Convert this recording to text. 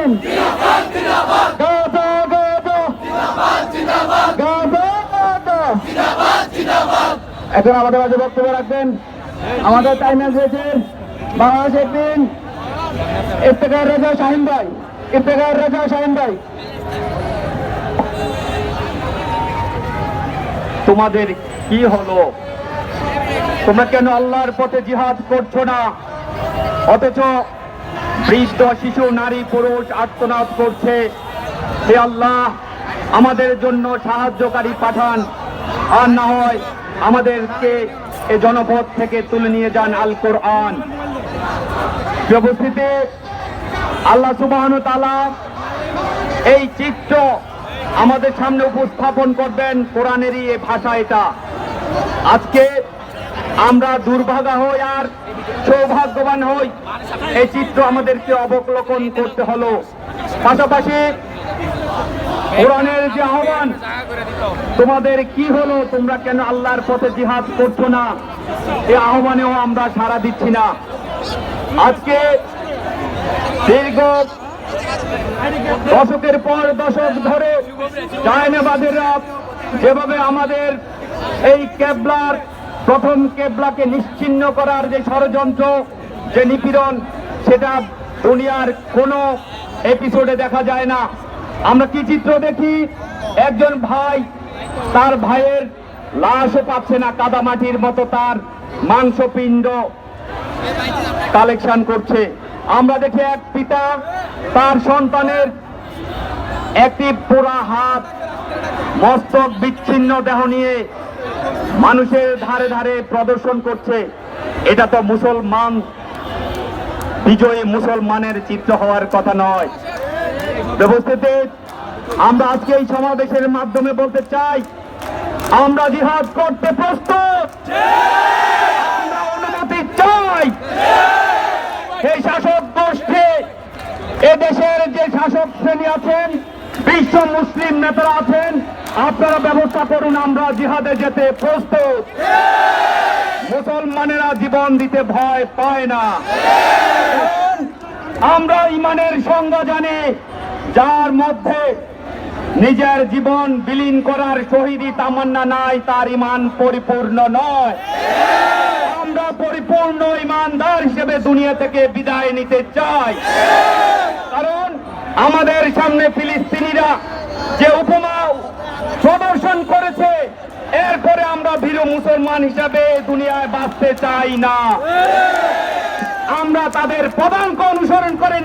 পাকিস্তান গাজা গাজা গাজা গাজা। এখন আমাদের মাঝে বক্তব্য রাখবেন আমাদের টাইমে হয়েছে বাংলাদেশ একদিন ইফতেখার রেজা শাহিন ভাই। ইফতেখার রেজা শাহিন ভাই, তোমাদের কি হলো? তোমরা কেন আল্লাহর পথে জিহাদ করছো না? অথচ বৃদ্ধ শিশু নারী পুরুষ আর্তনাদ করছে, হে আল্লাহ আমাদের জন্য সাহায্যকারী পাঠান, আর না হয় আমাদেরকে এ জনপদ থেকে তুলে নিয়ে যান আল কোরআন। উপস্থিতি আল্লাহ সুবহানাহু ওয়া তাআলা এই চিত্র আমাদের সামনে উপস্থাপন করবেন কোরআনেরই এ ভাষা। এটা আজকে আমরা দুর্ভাগা হই আর সৌভাগ্যবান হই, এই চিত্র আমাদেরকে অবলোকন করতে হলো। পাশাপাশি কোরআনের যে আহ্বান, তোমাদের কি হলো, তোমরা কেন আল্লাহর পথে জিহাদ করছো না, এই আহ্বানেও আমরা সাড়া দিচ্ছি না। আজকে দীর্ঘ দশকের পর দশক ধরে চায়নাবাদীরা যেভাবে আমাদের এই কেবলার প্রথম কেবলাকে নিশ্চিহ্ন করার যে ষড়যন্ত্র, যে নিপীড়ন, সেটা দুনিয়ার কোনো এপিসোডে দেখা যায় না। আমরা কি চিত্র দেখি, একজন ভাই তার ভাইয়ের লাশও পাচ্ছে না, কাদামাটির মতো তার মাংসপিণ্ড কালেকশন করছে। আমরা দেখি এক পিতা তার সন্তানের একটি পোড়া হাত, মস্তক বিচ্ছিন্ন দেহ নিয়ে মানুষের ধারে ধারে প্রদর্শন করছে। এটা তো মুসলমান, বিজয়ী মুসলমানের চিত্র হওয়ার কথা নয়। উপস্থিতি আমরা আজকে এই সমাবেশের মাধ্যমে বলতে চাই, আমরা জিহাদ করতে প্রস্তুত, আমরা অনুমতি চাই। এই শাসক গোষ্ঠী, এদেশের যে শাসক শ্রেণী আছেন, বিশ্ব মুসলিম নেতারা আছেন, আপনারা ব্যবস্থা করুন, আমরা জিহাদে যেতে প্রস্তুত। মুসলমানেরা জীবন দিতে ভয় পায় না। আমরা ইমানের সংজ্ঞা জানি, যার মধ্যে নিজের জীবন বিলীন করার শহীদি তামান্না নাই, তার ইমান পরিপূর্ণ নয়। আমরা পরিপূর্ণ ইমানদার হিসেবে দুনিয়া থেকে বিদায় নিতে চাই, কারণ আমাদের সামনে ফিলিস্তিনিরা যে উপমা প্রদর্শন করেছে, এরপরে আমরা ভীরু মুসলমান হিসাবে দুনিয়ায় বাঁচতে চাই না। আমরা তাদের পদাঙ্ক অনুসরণ করে